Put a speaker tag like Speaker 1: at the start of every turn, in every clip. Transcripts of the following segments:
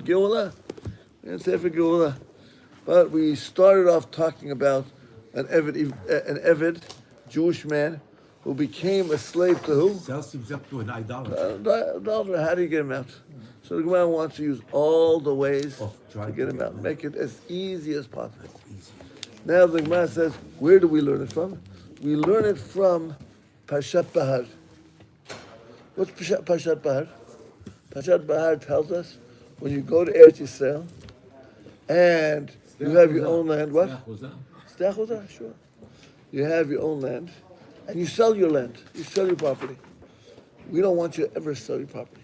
Speaker 1: Geula. And Sefer Geula. But we started off talking about an Eved, Jewish man, who became a slave to who?
Speaker 2: Sells himself to an idolater.
Speaker 1: How do you get him out? So the Gemara wants to use all the ways
Speaker 2: to
Speaker 1: get him out. Make it as easy as possible. Now the Gemara says, where do we learn it from? We learn it from Parshat Bahar. What's Parshat Bahar? Parshat Bahar tells us when you go to Eretz Yisrael and you have your own land. What? Shtei Achuzah, sure. You have your own land and you sell your land. You sell your property. We don't want you to ever sell your property.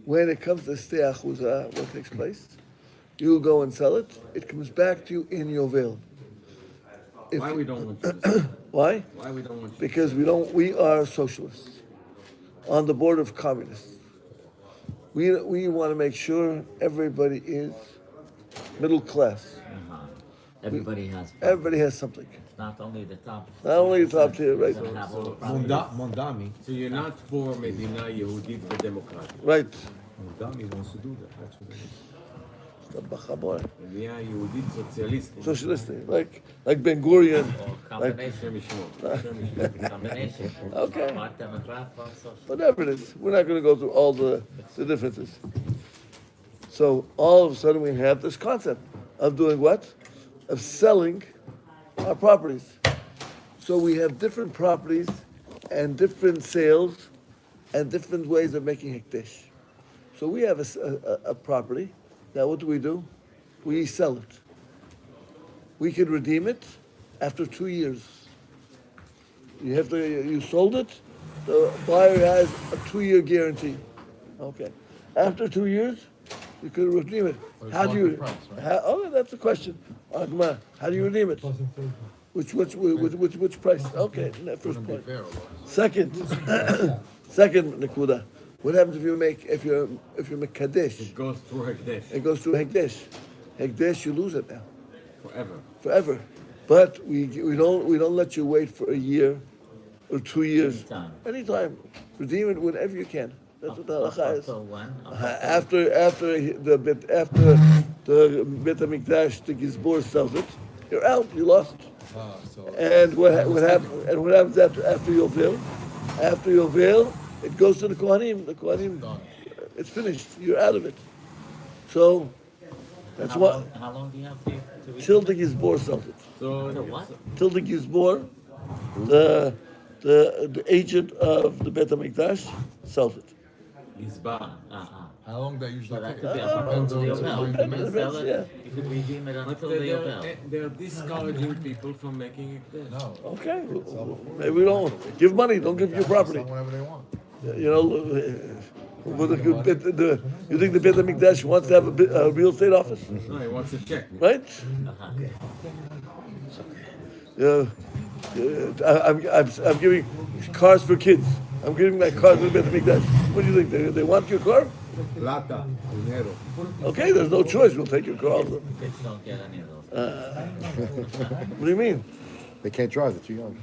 Speaker 1: When it comes to Shtei Achuzah, what takes place? You go and sell it. It comes back to you in Yovel.
Speaker 3: Why we don't want you to sell?
Speaker 1: Why?
Speaker 3: Why we don't want you?
Speaker 1: Because we are socialists on the board of communists. We want to make sure everybody is middle class.
Speaker 4: Everybody
Speaker 1: has something.
Speaker 4: Not only the top.
Speaker 1: Not only the top tier, right?
Speaker 2: Mondami.
Speaker 3: So you're not for Medina Yehudit v'Democratic.
Speaker 1: Right.
Speaker 2: Mondami wants to do that. That's what it is.
Speaker 3: Medina Yehudit Socialistic.
Speaker 1: Socialistic, like Ben Gurion.
Speaker 4: Combination.
Speaker 3: Combination.
Speaker 1: Okay.
Speaker 4: Part Democrat, part social.
Speaker 1: Whatever it is. We're not going to go through all the differences. So all of a sudden we have this concept of doing what? Of selling our properties. So we have different properties and different sales and different ways of making hekdesh. So we have a property. Now what do? We sell it. We can redeem it after 2 years. You sold it, the buyer has a 2-year guarantee. Okay. After 2 years, you can redeem it. How do you?
Speaker 5: Price, right?
Speaker 1: That's the question. Agma, how do you redeem it? Which price? Okay, first point. Second, Nakuda. What happens if you make Kaddish?
Speaker 3: It goes through Hekdesh.
Speaker 1: It goes through Hekdesh. Hekdesh, you lose it now.
Speaker 3: Forever.
Speaker 1: But we don't let you wait for a year or 2 years. Anytime. Redeem it whenever you can. That's what the halacha is. After the Bet HaMikdash, the Gizbor sells it, you're out. You lost. And what happens after Yovel? After Yovel, it goes to the Kohanim. The Kohanim, it's finished. You're out of it. So that's what.
Speaker 4: How long do you have to
Speaker 1: Till the Gizbor sells it.
Speaker 3: So
Speaker 4: what?
Speaker 1: Till the Gizbor, the agent of the Bet HaMikdash sells it.
Speaker 3: Gizbar.
Speaker 5: How long that usually
Speaker 4: That
Speaker 5: take?
Speaker 4: could be up until the Yovel. You can sell it.
Speaker 1: Yeah.
Speaker 4: You could redeem it
Speaker 3: But
Speaker 4: until the Yovel.
Speaker 3: they're discouraging people from making Hekdesh.
Speaker 5: No.
Speaker 1: Okay. Maybe we don't give money. Don't give your property.
Speaker 5: Sell whenever they want.
Speaker 1: You know, you think the Bet HaMikdash wants to have a real estate office,
Speaker 3: No, he wants a check.
Speaker 1: right? Yeah. I'm giving cars for kids. I'm giving my car to the Bet HaMikdash. What do you think? They want your car?
Speaker 2: Plata, dinero.
Speaker 1: Okay, there's no choice. We'll take your car also.
Speaker 4: Kids don't get any of those.
Speaker 1: What do you mean?
Speaker 6: They can't drive, they're too young.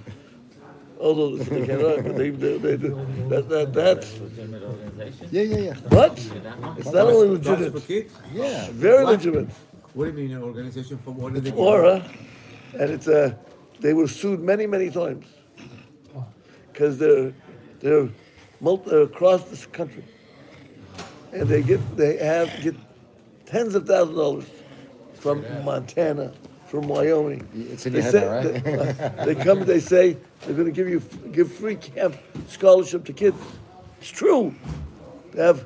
Speaker 1: Although they can't run, but they do. That.
Speaker 4: Legitimate organization.
Speaker 6: Yeah.
Speaker 1: What?
Speaker 4: That one?
Speaker 1: It's not only
Speaker 3: That's for
Speaker 1: legitimate.
Speaker 3: kids?
Speaker 6: Yeah.
Speaker 1: Very legitimate.
Speaker 3: What do you mean an organization for what did they
Speaker 1: Aura, and it's they were sued many times because they're across this country, and they get tens of thousands of dollars from Montana, from Wyoming.
Speaker 6: It's in your head now, right?
Speaker 1: They come. They say they're going to give free camp scholarship to kids. It's true. They have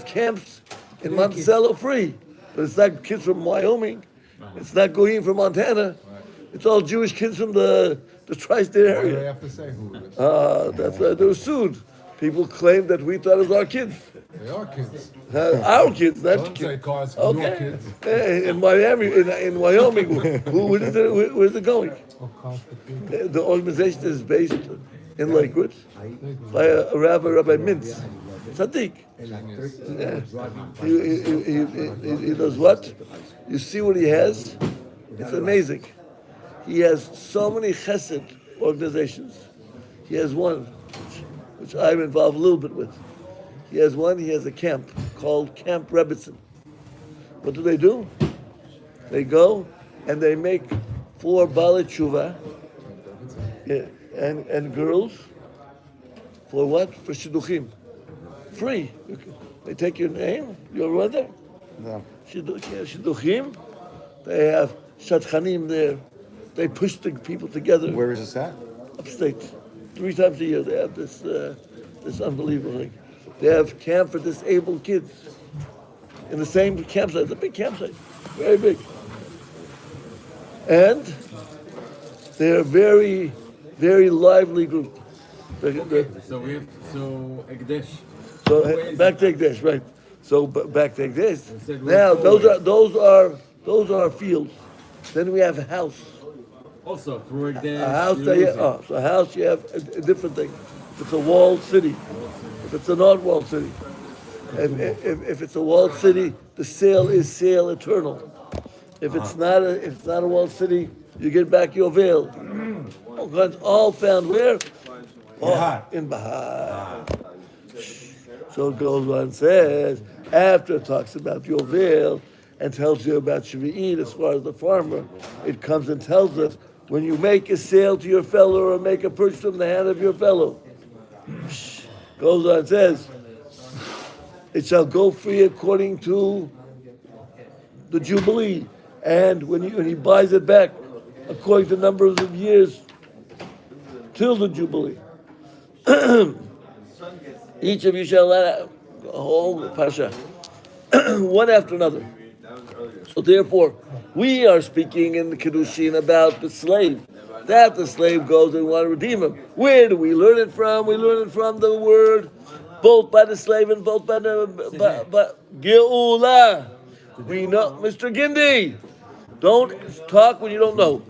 Speaker 1: camps in Monticello free, but it's not kids from Wyoming. It's not Goyim from Montana. It's all Jewish kids from the tri-state
Speaker 5: What do they
Speaker 1: area.
Speaker 5: have to say who it is?
Speaker 1: That's why they were sued. People claimed that we thought it was our kids.
Speaker 5: They are kids.
Speaker 1: Our kids, not
Speaker 5: Don't say
Speaker 1: kids.
Speaker 5: cars for your
Speaker 1: Okay.
Speaker 5: kids.
Speaker 1: Hey, in Miami, in Wyoming, where's it going? The organization is based in Lakewood by a Rabbi Mintz, Tzaddik. Yeah. He does what? You see what he has? It's amazing. He has so many chesed organizations. He has one, which I'm involved a little bit with. He has a camp called Camp Rebbitzin. What do? They go and they make 4 Baalei Tshuva, and girls for what? For shidduchim, free. They take your name, your brother.
Speaker 6: No.
Speaker 1: Shidduchim. They have shadchanim there. They push the people together.
Speaker 6: Where is this at?
Speaker 1: Upstate. 3 times a year they have this unbelievable thing. They have camp for disabled kids in the same campsite. It's a big campsite, very big. And they're a very, very lively group.
Speaker 3: So we have Ekdesh.
Speaker 1: So back to Ekdesh, right? So back to Ekdesh.
Speaker 3: said
Speaker 1: Now
Speaker 3: we're
Speaker 1: those are fields. Then we have a house.
Speaker 3: Also through Ekdesh.
Speaker 1: A house
Speaker 3: you
Speaker 1: that
Speaker 3: lose it.
Speaker 1: so a house you have a different thing. If it's a walled city, if it's a not-walled city, if it's a walled city, the sale is sale eternal. If it's not a walled city, you get back your veil. All found where? In Bahar. So it goes on and says, after it talks about your veil and tells you about Shvi'it as far as the farmer, it comes and tells us when you make a sale to your fellow or make a purchase from the hand of your fellow. Goes on and says, it shall go free according to the Jubilee. And when he buys it back, according to numbers of years till the Jubilee. Each of you shall let out a whole pasha, one after another. So therefore, we are speaking in the Kiddushin about the slave. That the slave goes and want to redeem him. Where do we learn it from? We learn it from the word, both by the slave and both by Geula. We know, Mr. Gindi, don't talk when you don't know.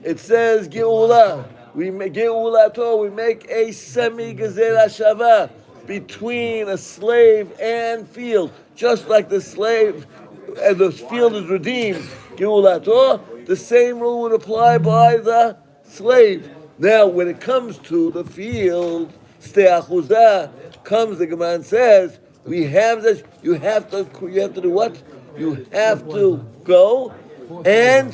Speaker 1: It says Geula. We make Geulato. We make a semi-gezerah shava between a slave and field, just like the slave and the field is redeemed. Geulato. The same rule would apply by the slave. Now, when it comes to the field, ste'achuzah, comes the Gemara and says, we have this. You have to do what? You have to go and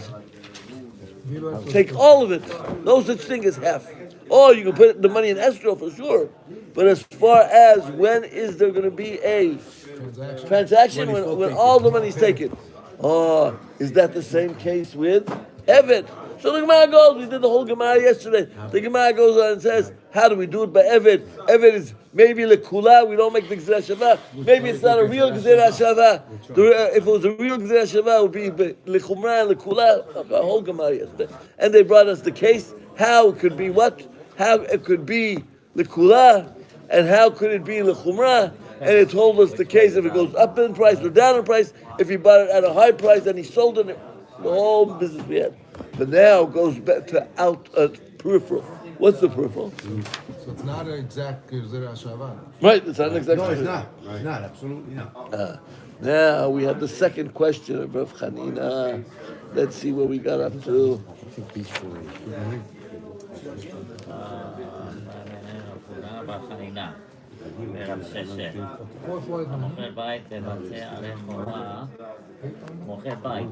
Speaker 1: take all of it. No such thing as half. Or you can put the money in escrow for sure. But as far as when is there going to be a transaction when all the money's taken? Oh, is that the same case with Eved? So the Gemara goes, we did the whole Gemara yesterday. The Gemara goes on and says, how do we do it by Eved? Eved is maybe lekula, we don't make the Gezerah Shavah. Maybe it's not a real Gezerah Shavah. If it was a real Gezerah Shavah, it would be lechumra and lekula. The whole Gemara yesterday. And they brought us the case, how it could be what? How it could be lekula, and how could it be lechumra? And it told us the case if it goes up in price or down in price, if he bought it at a high price and he sold it, the whole business we had. But now it goes back to peripheral. What's the peripheral?
Speaker 5: So it's not an exact Gezerah Shavah.
Speaker 1: Right, it's not an exact.
Speaker 2: No, it's not. It's not. Absolutely not.
Speaker 1: Now we have the second question of Rav Chanina. Let's see where we got up to.
Speaker 6: I think B4.
Speaker 4: מוכר בית לבצע ערי חומה, מוכר בית.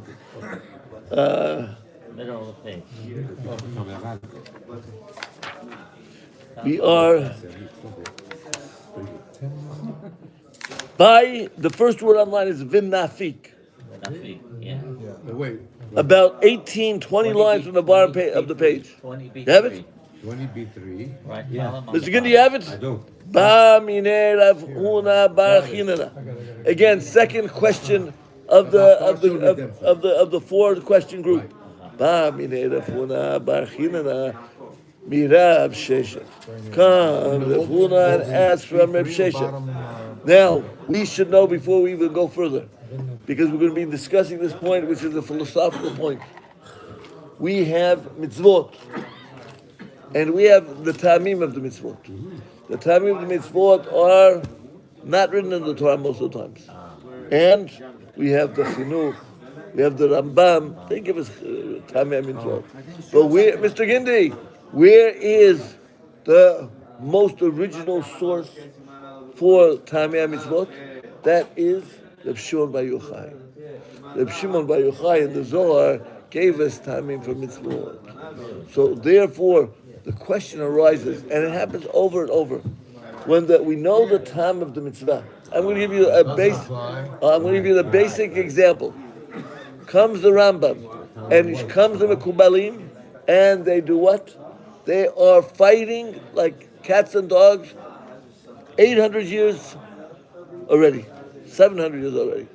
Speaker 4: Middle of the page.
Speaker 1: We are by the first word online is Vinnafik.
Speaker 4: Yeah.
Speaker 2: Wait.
Speaker 1: About 18, 20 lines from the bottom of the page.
Speaker 4: 20
Speaker 1: You have it?
Speaker 2: 20B3.
Speaker 4: Right.
Speaker 1: Mr. Gindi, you have it?
Speaker 2: I do.
Speaker 1: Ba mine Rav Huna bar Chinana. Again, second question of the 4 question group. Ba mine Rav Huna bar Chinana mirav Sheshet. Come, Rav Huna, and ask from Rav Sheshet. Now, we should know before we even go further, because we're going to be discussing this point, which is a philosophical point. We have mitzvot, and we have the tamim of the mitzvot. The tamim of the mitzvot are not written in the Torah most of the times. And we have the chinuch, we have the Rambam. They give us tamim mitzvot. But where, Mr. Gindi, where is the most original source for tamim mitzvot? That is Rav Shimon Bar Yochai. Reb Shimon Bar Yochai in the Zohar gave us timing for mitzvot. So therefore, the question arises, and it happens over and over, when we know the time of the mitzvah. I'm going to give you a I'm going to give you the basic example. Comes the Rambam, and comes the Mekubalim, and they do what? They are fighting like cats and dogs, 800 years already, 700 years already.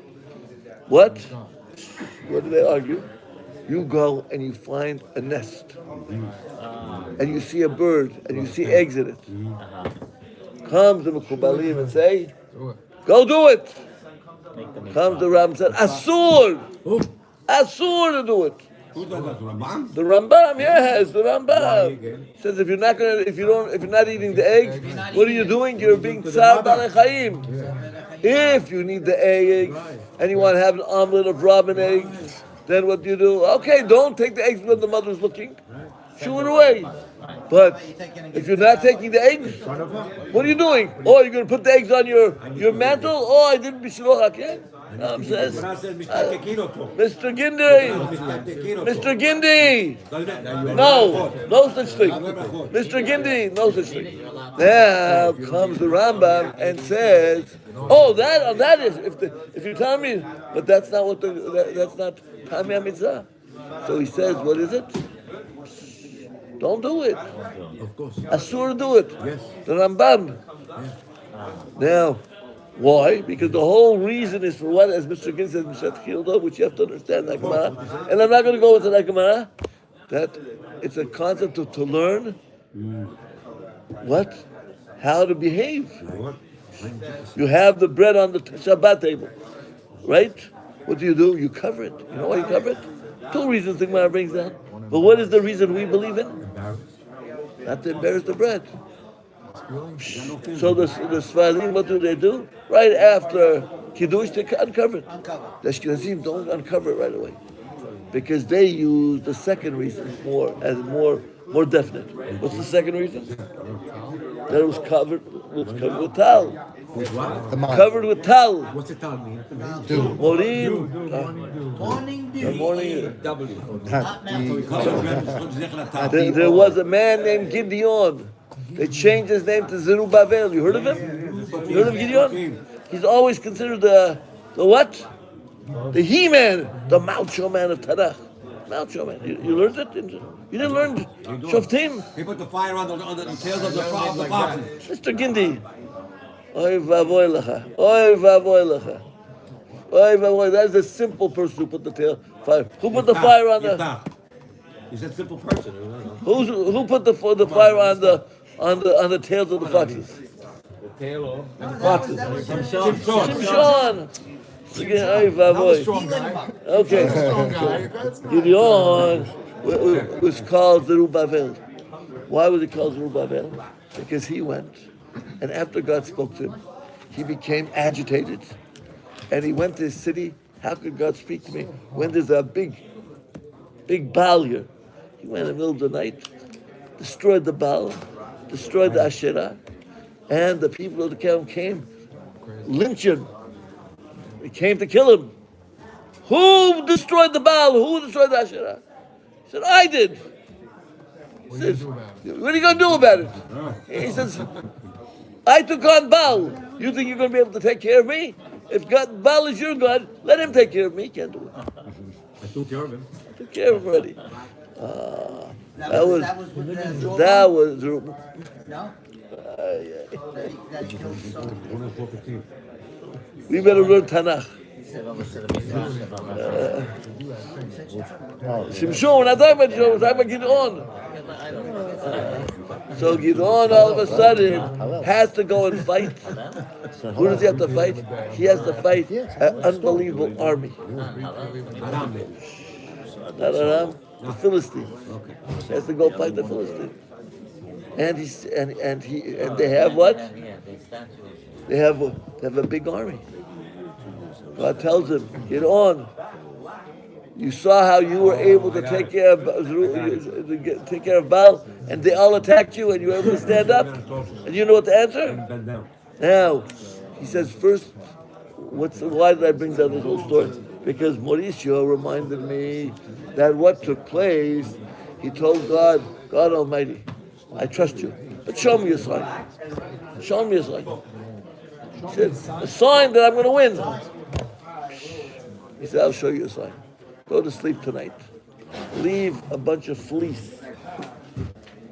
Speaker 1: What? What do they argue? You go and you find a nest, and you see a bird, and you see eggs in it. Comes the Mekubalim and say, go do it. Comes the Ram and said, Asur! Asur to do it.
Speaker 2: Who's that? Rabbi?
Speaker 1: The Rambam, yes, the Rambam says if you're not eating the eggs, what are you doing? You're being tsar balei chayim. If you need the eggs and you want to have an omelet of robin eggs, then what do you do? Okay, don't take the eggs when the mother's looking. Shoo it away. But if you're not taking the eggs, what are you doing? Oh, you're going to put the eggs on your mantle? Oh, I didn't bishloch again. Says, Mr. Gindi, no such thing. Mr. Gindi, no such thing. Now comes the Rambam and says, oh, that is if you tell me, but that's not that's not Tamei Mitzvah. So he says, what is it? Don't do it.
Speaker 2: Of course.
Speaker 1: Asur do it.
Speaker 2: Yes.
Speaker 1: The Rambam. Now, why? Because the whole reason is for what? As Mr. Ginn says, which you have to understand, that Gemara. And I'm not going to go into that Gemara. That it's a concept to learn what? How to behave. You have the bread on the Shabbat table, right? What do? You cover it. You know why you cover it? Two reasons the Gemara brings down. But what is the reason we believe in? Not to embarrass the bread. So the Sfarim, what do? Right after Kiddush, they uncover it. The Ashkenazim don't uncover it right away. Because they use the second reason more definite. What's the second reason? That it was covered with tal.
Speaker 2: With what?
Speaker 1: Covered with tal.
Speaker 2: What's the tal mean?
Speaker 1: Morim. Morning. There was a man named Gideon. They changed his name to Zerubbabel. You heard of him? You heard of Gideon? He's always considered the what? The He-Man, the macho man of Tanakh. Macho man. You learned it? You didn't learn Shoftim?
Speaker 2: He put the fire on the tails of the foxes.
Speaker 1: Mr. Gindi. Oy vavoy lecha. Oy vavoy lecha. Oy vavoy. That is a simple person who put the fire. Who put the fire on the?
Speaker 2: He's a simple person.
Speaker 1: Who put the fire on the tails of the foxes?
Speaker 3: The tail of
Speaker 1: The foxes. Shimshon. Okay. Gideon was called Zerubbabel. Why was he called Zerubbabel? Because he went, and after God spoke to him, he became agitated, and he went to his city. How could God speak to me when there's a big Baal here? He went in the middle of the night, destroyed the Baal, destroyed the Asherah, and the people of the camp came, lynched him. They came to kill him. Who destroyed the Baal? Who destroyed the Asherah? He said, I did. He says, what are you going to do about it? He says, I took on Baal. You think you're going to be able to take care of me? If Baal is your God, let him take care of me. He can't do it.
Speaker 2: I took care of him.
Speaker 1: Took care of him already. That was
Speaker 7: No?
Speaker 1: we better learn Tanakh. Shimshon, we're not talking about Shimshon, we're talking about Gideon. So Gideon all of a sudden has to go and fight. Who does he have to fight? He has to fight an unbelievable army. Not Aram, the Philistine. He has to go fight the Philistine. And they have what? They have a big army. God tells him, get on. You saw how you were able to take care of Baal, and they all attacked you, and you were able to stand up. And you know what the answer? Now, he says first, why did I bring down this whole story? Because Mauricio reminded me that what took place, he told God, God Almighty, I trust you, but show me a sign. Show me a sign. He said, a sign that I'm going to win. He said, I'll show you a sign. Go to sleep tonight. Leave a bunch of fleece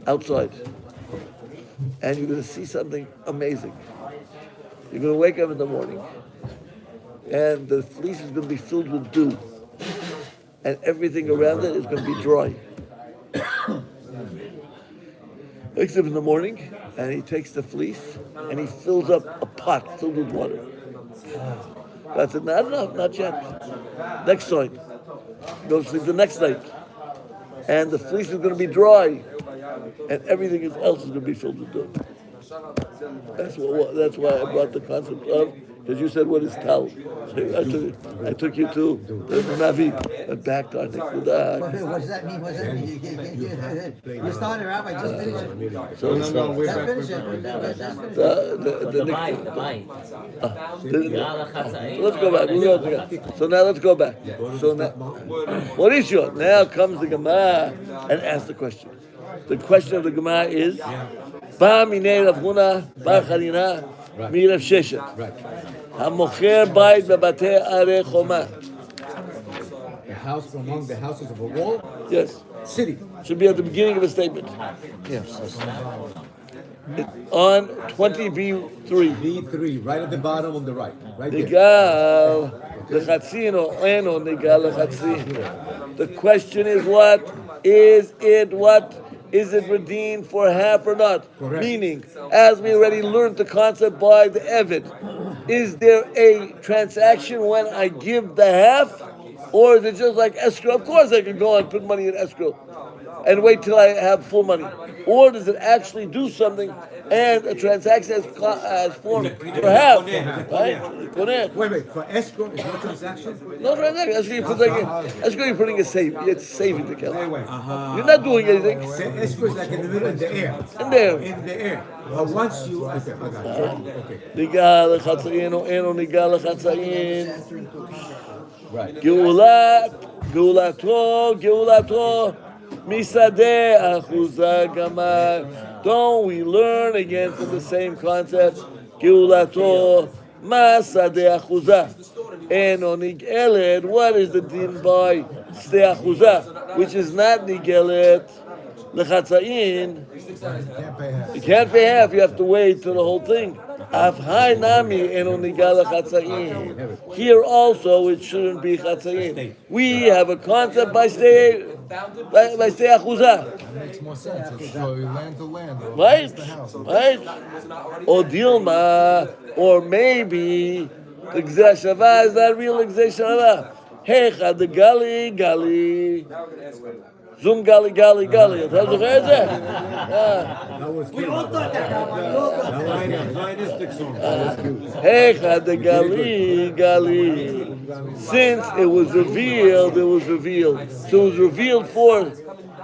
Speaker 1: outside. And you're going to see something amazing. You're going to wake up in the morning, and the fleece is going to be filled with dew, and everything around it is going to be dry. Wakes up in the morning, and he takes the fleece, and he fills up a pot filled with water. God said, not enough, not yet. Next sign. Go to sleep the next night. And the fleece is going to be dry, and everything else is going to be filled with dew. That's why I brought the concept of, because you said, what is tal? So I took you to the Navi, and back on
Speaker 7: What does that mean? What does that mean? You started, Rabbi. Just finish it.
Speaker 1: So
Speaker 7: Just finish it.
Speaker 1: let's go back. So now let's go back. So now, Mauricio, now comes the Gemara and asks the question. The question of the Gemara is, Ba minei Rav Huna bar Chanina mi Rav Sheshet hamocher bayit bebatei arei choma.
Speaker 2: The house among the houses of a wall?
Speaker 1: Yes.
Speaker 2: City.
Speaker 1: Should be at the beginning of a statement.
Speaker 6: Yes.
Speaker 1: On 20b3.
Speaker 2: B3, right at the bottom on the right. Right there.
Speaker 1: Nigal lechatzin or eno nigal lechatzin. The question is, what is it? What is it redeemed for half or not?
Speaker 2: Correct.
Speaker 1: Meaning, as we already learned the concept by the Evid, is there a transaction when I give the half? Or is it just like escrow? Of course I can go and put money in escrow and wait till I have full money. Or does it actually do something and a transaction has formed for half? Right?
Speaker 2: Wait, for escrow is no transaction?
Speaker 1: No transaction. Escrow you're putting a save. It's saving the account.
Speaker 2: Wait.
Speaker 1: You're not doing anything.
Speaker 2: Escrow is like in the middle, in the air.
Speaker 1: In there.
Speaker 2: In the air. But once you... Okay, I got it. Okay.
Speaker 1: Nigal lechatzin or eno nigal lechatzin.
Speaker 2: Right.
Speaker 1: Geulato, misadeh achuza gamar. Don't we learn again from the same concept? Geulato, masadeh achuza. Eno nigelet. What is the din by steh achuza, which is not nigelet lechatzain? You can't pay half. You have to wait till the whole thing. Afhai nami eno nigal lechatzain. Here also it shouldn't be chatzain. We have a concept by steh achuza.
Speaker 5: That makes more sense. It's land to land.
Speaker 1: Right,
Speaker 5: The house.
Speaker 1: right. Or Dilma, or maybe the Gzeh Shava is not real Gzeh Shava. Hecha the gali. Zum gali. אתה זוכר את זה?
Speaker 7: We all thought that, Rabbi. We all thought that.
Speaker 2: Zionistic song.
Speaker 1: Hecha the gali. Since it was revealed. So it was revealed for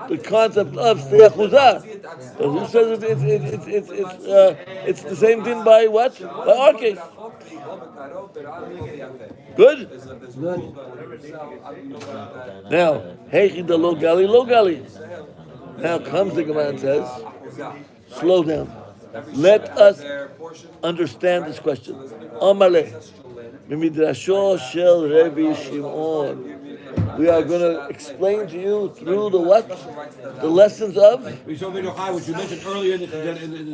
Speaker 1: the concept of steh achuza. But who says it's the same thing by what? By our case. Good? Now, Hechi the lo gali. Now comes the Gemara and says, slow down. Let us understand this question. Amale, Midrasho shel Rabbi Shimon. We are going to explain to you through the what? The lessons of?
Speaker 2: We saw Rabbi Yochai, which you mentioned earlier in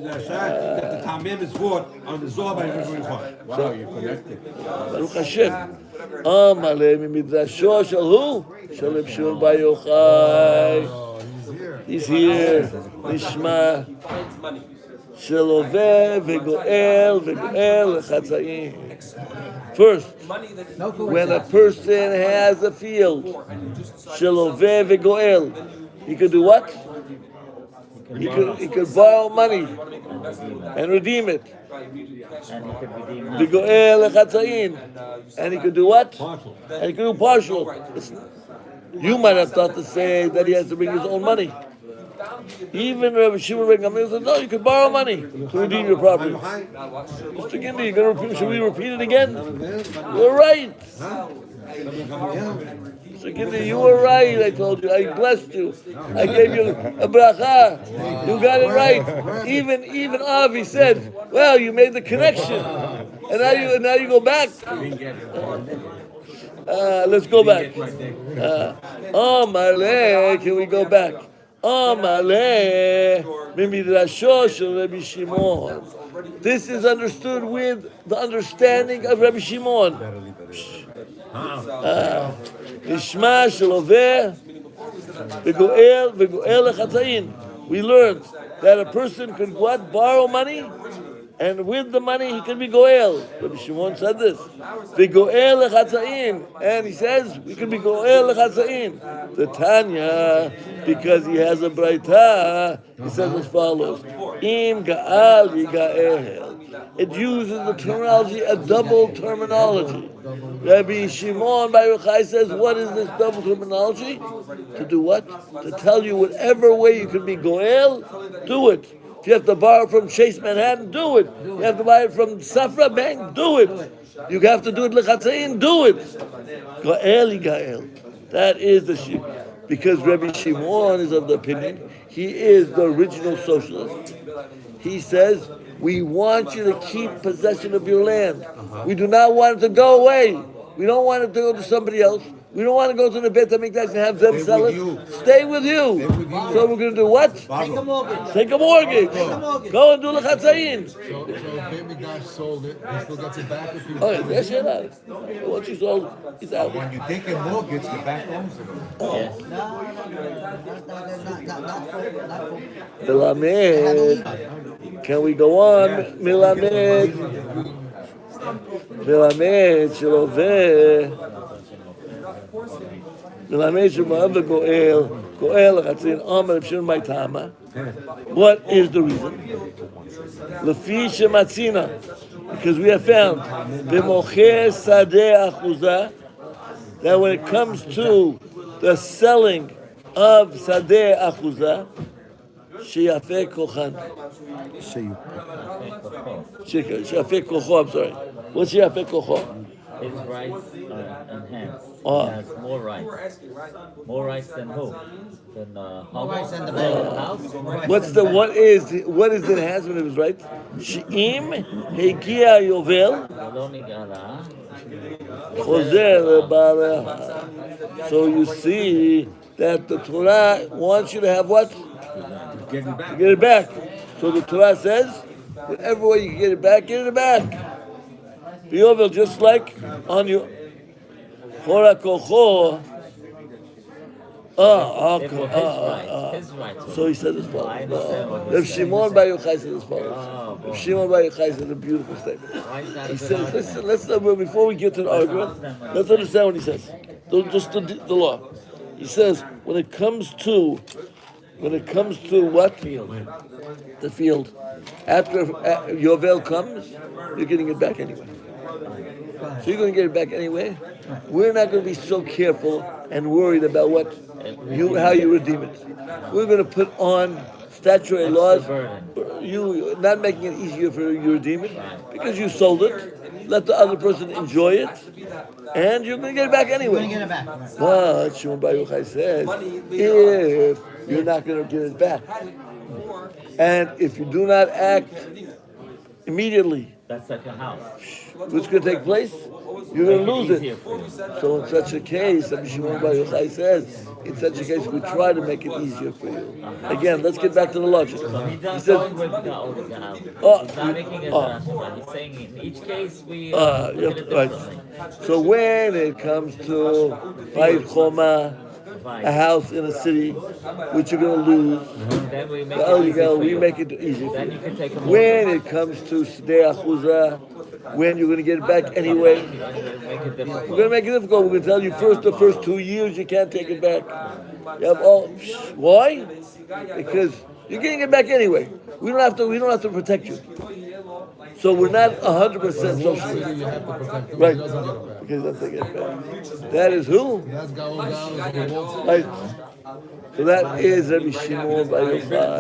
Speaker 2: the Shah, that the Tamim is fought on the Zohar by Rabbi Yochai. Wow, you connected.
Speaker 1: Baruch Hashem. Amale midrasho shel who? Shel Rabbi Shimon bar Yochai.
Speaker 5: Oh,
Speaker 1: He's
Speaker 5: he's here.
Speaker 1: here. Nishma. Shel oveh vegoel lechatzayin. First, when a person has a field, shel oveh vegoel, he could do what? He could borrow money and redeem it. Vegoel lechatzayin, and he could do what? And he could do partial. You might have thought to say that he has to bring his own money. Even Rabbi Shimon ben Gamliel said, no, you could borrow money to redeem your property. Mr. Gindi, should we repeat it again? You're right. So you were right, I told you. I blessed you. I gave you a bracha. You got it right. Even Avi said, well, you made the connection. And now you go back. Let's go back. Amaleh, can we go back? Amaleh, Midrasho shel Rabbi Shimon. This is understood with the understanding of Rabbi Shimon. Nishma shel Oveh v'goel lechatzayin. We learned that a person could what? Borrow money, and with the money he can be goel. Rabbi Shimon said this. V'goel lechatzayin, and he says we can be goel lechatzayin. The Tanya, because he has a braita, he says as follows: Im gaal yigael. It uses the terminology, a double terminology. Rabbi Shimon Bar Yochai says, what is this double terminology? To do what? To tell you whatever way you can be goel, do it. If you have to borrow from Chase Manhattan, do it. You have to buy it from Safra Bank, do it. You have to do it lechatzayin, do it. Goel yigael. That is the sheep. Because Rabbi Shimon is of the opinion, he is the original socialist. He says, we want you to keep possession of your land. We do not want it to go away. We don't want it to go to somebody else. We don't want to go to the Beit HaMikdash and have them sell it. Stay with you. So we're going to do what?
Speaker 7: Take a mortgage.
Speaker 1: Take a mortgage. Go and do lechatzayin.
Speaker 5: So Beit HaMikdash sold it, he still gets it back if you...
Speaker 1: Oh, that's it. Once you sold it, it's out.
Speaker 8: When you take a mortgage, the bank owns it.
Speaker 4: Yes.
Speaker 1: Milamed. Can we go on? Milamed. Milamed sheloveh. Milamed sheloveh goel. Goel chatzin omer b'shim ma'itama. What is the reason? Lefi shematzina. Because we have found b'mocher sadeh achuza that when it comes to the selling of sadeh achuza, sheyafeh kochan. Sheyafeh kocho, I'm sorry. What's sheyafeh kocho?
Speaker 4: His rights are enhanced.
Speaker 1: Oh.
Speaker 4: He has more rights. More rights than who? Than
Speaker 7: More rights than the
Speaker 4: house?
Speaker 1: What is the enhancement of his right? She'im hegia yovel
Speaker 4: לא ניגע לה.
Speaker 1: chozer lebaleha. So you see that the Torah wants you to have what? To get it back. So the Torah says, whatever way you can get it back, get it back. Yovel, just like on your Hora Kocho.
Speaker 4: His rights.
Speaker 1: So he said as follows.
Speaker 4: I understand what
Speaker 1: Rav Shimon Bar Yochai said as follows. Rav Shimon Bar Yochai said a beautiful statement.
Speaker 4: Why is that a
Speaker 1: He
Speaker 4: good
Speaker 1: says,
Speaker 4: argument?
Speaker 1: listen, before we get to the argument, let's understand what he says. Just the law. He says, when it comes to what? The field. After Yovel comes, you're getting it back anyway. So you're going to get it back anyway. We're not going to be so careful and worried about how you redeem it. We're going to put on statutory laws. You not making it easier for you to redeem it because you sold it. Let the other person enjoy it, and you're going to get it back anyway.
Speaker 7: You're going to get it back.
Speaker 1: But Shimon Bar Yochai says, if you're not going to get it back, and if you do not act immediately,
Speaker 4: That's like a house.
Speaker 1: what's going to take place? You're going to lose
Speaker 4: Easier
Speaker 1: it.
Speaker 4: for you.
Speaker 1: So in such a case, Rabbi Shimon Bar Yochai says, in such a case, we try to make it easier for you. Again, let's get back to the logic.
Speaker 4: So he's
Speaker 1: He
Speaker 4: not
Speaker 1: says,
Speaker 4: going with Ga'ol Ga'al. He's not making it Rashba. He's saying in each case we look at it
Speaker 1: right.
Speaker 4: differently.
Speaker 1: So when it comes to Bayit Choma, a house in a city, which you're going to lose,
Speaker 4: Then we make
Speaker 1: Ga'al
Speaker 4: it easy
Speaker 1: Ga'al,
Speaker 4: for
Speaker 1: we
Speaker 4: you.
Speaker 1: make it easy for
Speaker 4: Then
Speaker 1: you.
Speaker 4: you can take a
Speaker 1: When it comes to Sidei Achuza, when you're going to get it back anyway,
Speaker 4: Make it difficult.
Speaker 1: we're going to make it difficult. We're going to tell you the first 2 years you can't take it back. You have why? Because you're getting it back anyway. We don't have to protect you. So we're not 100% socialist.
Speaker 5: You have to protect him.
Speaker 1: Right.
Speaker 5: He doesn't get it back.
Speaker 1: Because that's it back. That is who?
Speaker 5: That's Ga'ol Ga'al.
Speaker 1: Right. So that is Rabbi Shimon Bar Yochai.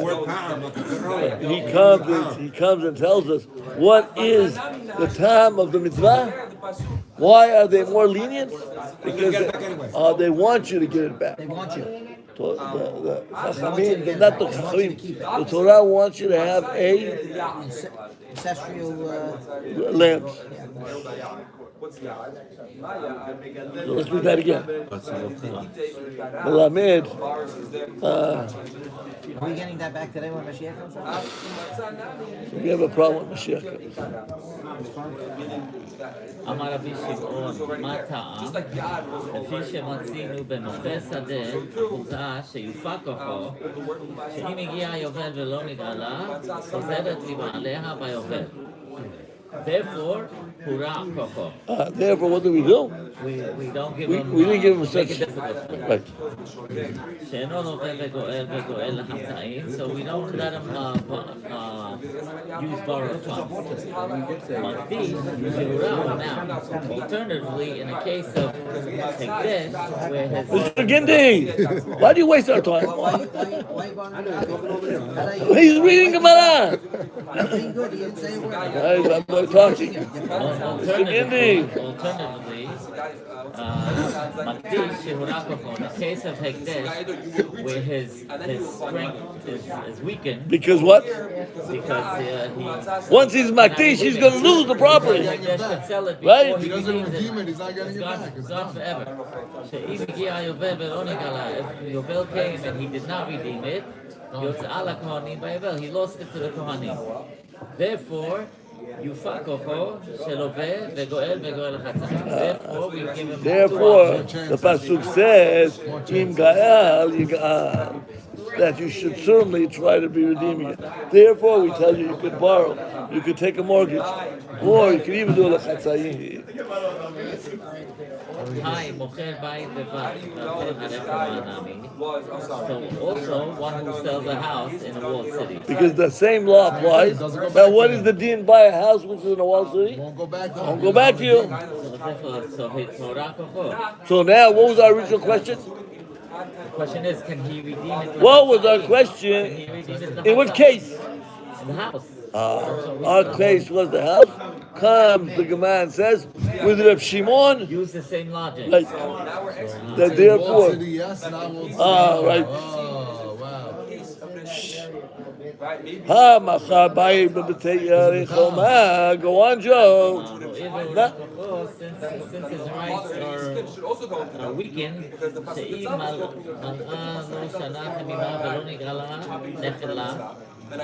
Speaker 1: He comes and tells us what is the time of the mitzvah. Why are they more lenient? Because they want you to get it back.
Speaker 7: They want you.
Speaker 1: The Chachamim, not the Chachamim. The Torah wants you to have a
Speaker 7: Ancestral.
Speaker 1: lamb. So let's do that again. Melamed.
Speaker 7: Are we getting that back today when Mashiach comes out?
Speaker 1: We have a problem with Mashiach comes.
Speaker 4: אמר רבי שמעון, מה טעם? לפי שמצינו במחפה שדה, אחוזה שיופק כוחו, שאם הגיע היובל ולא נגאלה, חוזרת לבעליה ביובל. Therefore, hurrah, koko.
Speaker 1: Therefore, what do?
Speaker 4: We don't give him.
Speaker 1: We didn't give him
Speaker 4: make
Speaker 1: such.
Speaker 4: it difficult.
Speaker 1: Right.
Speaker 4: שאינו לווה וגואל וגואל לחצאים, so we don't let him use borrowed funds. מקדיש, hurrah now. Alternatively, in a case of Hekdesh, where his
Speaker 1: Mr. Gindi, why do you waste our time?
Speaker 7: Why you going to
Speaker 1: He's reading Gemara.
Speaker 7: Nothing good. You didn't say a word.
Speaker 1: I'm not talking.
Speaker 4: Alternatively, Makdish Shehurah Kofo, in the case of Hekdesh, where his strength is weakened.
Speaker 1: Because what?
Speaker 4: Because
Speaker 1: Once he's Makdish, he's going to lose the property.
Speaker 4: Hekdesh can sell it
Speaker 1: Right?
Speaker 4: before
Speaker 5: If he doesn't redeem it, he's not getting it back.
Speaker 4: It's gone forever. שאם הגיע היובל ולא נגאלה, if Yovel came and he did not redeem it, יוצאה לכהנים ביובל, he lost it to the Kohanim. Therefore, יופק כוחו של לווה וגואל וגואל לחצאים. Therefore, we give him
Speaker 1: Therefore, the pasuk says, "Im gaal yigaal," that you should certainly try to be redeeming it. Therefore, we tell you could borrow, you could take a mortgage, or you could even do a lechatzayim.
Speaker 4: Hi, mocher bayit bevad, so also one who sells a house in a walled city.
Speaker 1: Because the same law applies. Now, what is the din buy a house which is in a walled city?
Speaker 5: Won't go back.
Speaker 1: Won't go back to you.
Speaker 4: So his Torah kofo.
Speaker 1: So now, what was our original question?
Speaker 4: The question is, can he redeem it?
Speaker 1: What was our
Speaker 4: Can
Speaker 1: question?
Speaker 4: he redeem it?
Speaker 1: In what case?
Speaker 4: In the house.
Speaker 1: Our case was the house. Comes the Gemara and says, with Reb Shimon,
Speaker 4: Use the same logic.
Speaker 1: like, that
Speaker 5: Walled
Speaker 1: therefore,
Speaker 5: City, yes, not Walled City.
Speaker 1: right.
Speaker 5: Oh, wow.
Speaker 1: Ha machar bayi b'betei Yerichoma. Go on, Joe.
Speaker 4: Since his rights are weakened, שאם מלאה לו שנה תמימה ולא נגאלה, נחלה.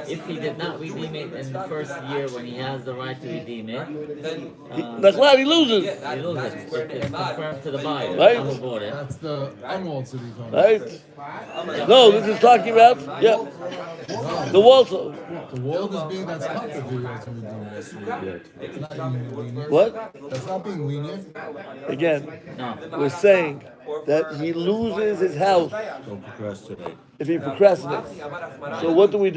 Speaker 4: If he did not redeem it in the first year when he has the right to redeem it,
Speaker 1: He loses.
Speaker 4: he loses. It's confirmed to the buyer,
Speaker 1: Right.
Speaker 4: who bought it.
Speaker 5: That's the unwalled city.
Speaker 1: Right? No, this is talking about, the wall.
Speaker 5: The walled is being that's tough if you guys can redeem it. It's not being lenient.
Speaker 1: What?
Speaker 5: That's not being lenient.
Speaker 1: Again,
Speaker 4: No.
Speaker 1: we're saying that he loses his house if he procrastinates. So what do? We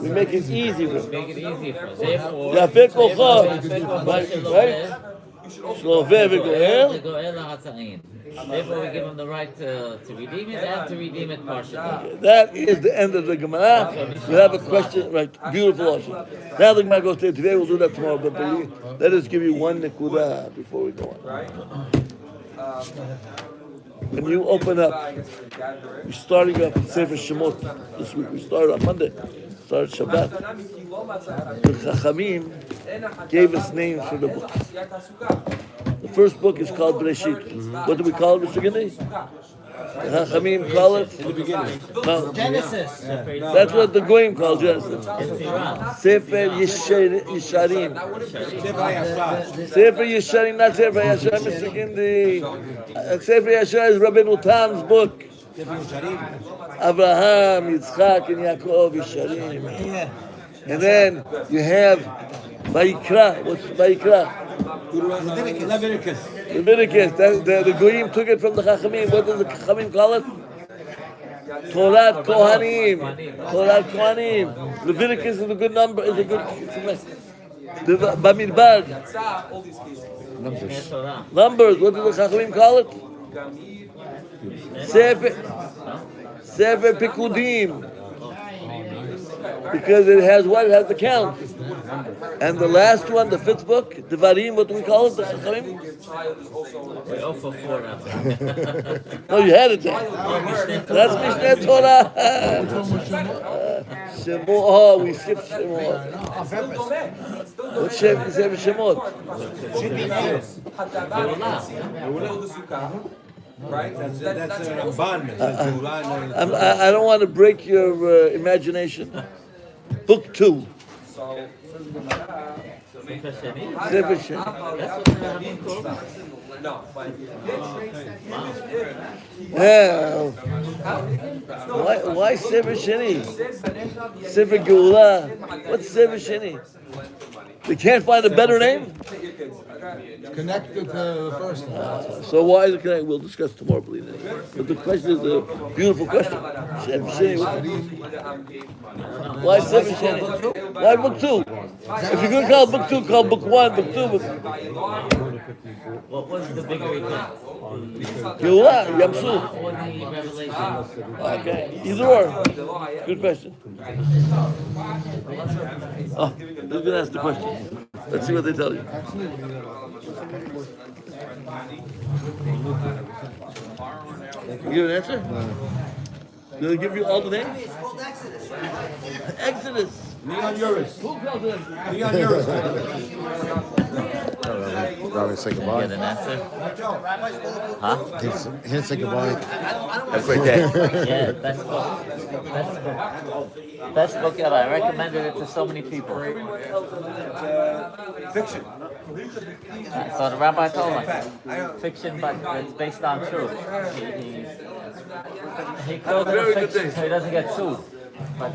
Speaker 1: make it easy for him.
Speaker 4: Make it easy for him. Therefore,
Speaker 1: Yafek kocha. Right?
Speaker 4: Therefore, we give him the right to redeem it and to redeem it partially.
Speaker 1: That is the end of the Gemara. We have a question, right? Beautiful also. Now the Gemara goes today. We'll do that tomorrow. But let us give you one nekuda before we go on. When you open up, we're starting up Sefer Shemot this week. We started on Monday. Started Shabbat. The Chachamim gave us names for the books. The first book is called Bereshit. What do we call it, Mr. Gindi? The Chachamim call it? No.
Speaker 7: Genesis.
Speaker 1: That's what the Goyim call Genesis. Sefer Yesharim. Sefer Yesharim, not Sefer Yesharim, Mr. Gindi. Sefer Yesharim is Rabbi Tam's book. Abraham, Yitzchak, and Yaakov, Yesharim.
Speaker 7: Yeah.
Speaker 1: And then you have Vayikra. What's Vayikra?
Speaker 2: Leviticus.
Speaker 1: Leviticus. The Goyim took it from the Chachamim. What does the Chachamim call it? Torah Kohanim. Torah Kohanim. Leviticus is a good number. Is a good. The Bamidbar. Numbers. What do the Chachamim call it? Sefer Pikudim. Because it has what? It has the count. And the last one, the fifth book, Devarim, what do we call it? The Chachamim?
Speaker 4: We're 0 for 4, Rabbi.
Speaker 1: No, you had it there. That's Mishneh Torah. Shemot. Oh, we skipped Shemot. What's Shemot?
Speaker 2: Right? That's Ramban.
Speaker 1: I don't want to break your imagination. Book 2.
Speaker 4: Sefer Sheni?
Speaker 1: Sefer Sheni.
Speaker 4: That's what the Rabbi called it.
Speaker 1: Yeah. Why Sefer Sheni? Sefer Geula. What's Sefer Sheni? They can't find a better name?
Speaker 5: It's connected to the first one.
Speaker 1: So why is it connected? We'll discuss tomorrow, believe me. But the question is a beautiful question. Sefer Sheni. Why Sefer Sheni? Why book 2? If you're going to call book 2, call book 1, book 2, book...
Speaker 4: What was the bigger event?
Speaker 1: Geula, Yamsuf.
Speaker 4: Or the revelation?
Speaker 1: Okay, either or. Good question. Oh, who's going to ask the question? Let's see what they tell you. You give an answer? Do they give you all the names?
Speaker 7: It's called Exodus.
Speaker 1: Exodus.
Speaker 2: Neon Eurus.
Speaker 1: Who calls it?
Speaker 2: Neon Eurus.
Speaker 6: Rabbi, say
Speaker 4: Get
Speaker 6: goodbye.
Speaker 4: an answer?
Speaker 6: He didn't say goodbye.
Speaker 1: That's right there.
Speaker 4: Yeah, best book. Best book ever. I recommended it to so many people.
Speaker 2: Fiction.
Speaker 4: So the rabbi told me, fiction, but it's based on truth. He calls it a
Speaker 1: Very good
Speaker 4: fiction
Speaker 1: day.
Speaker 4: so he doesn't get sued. But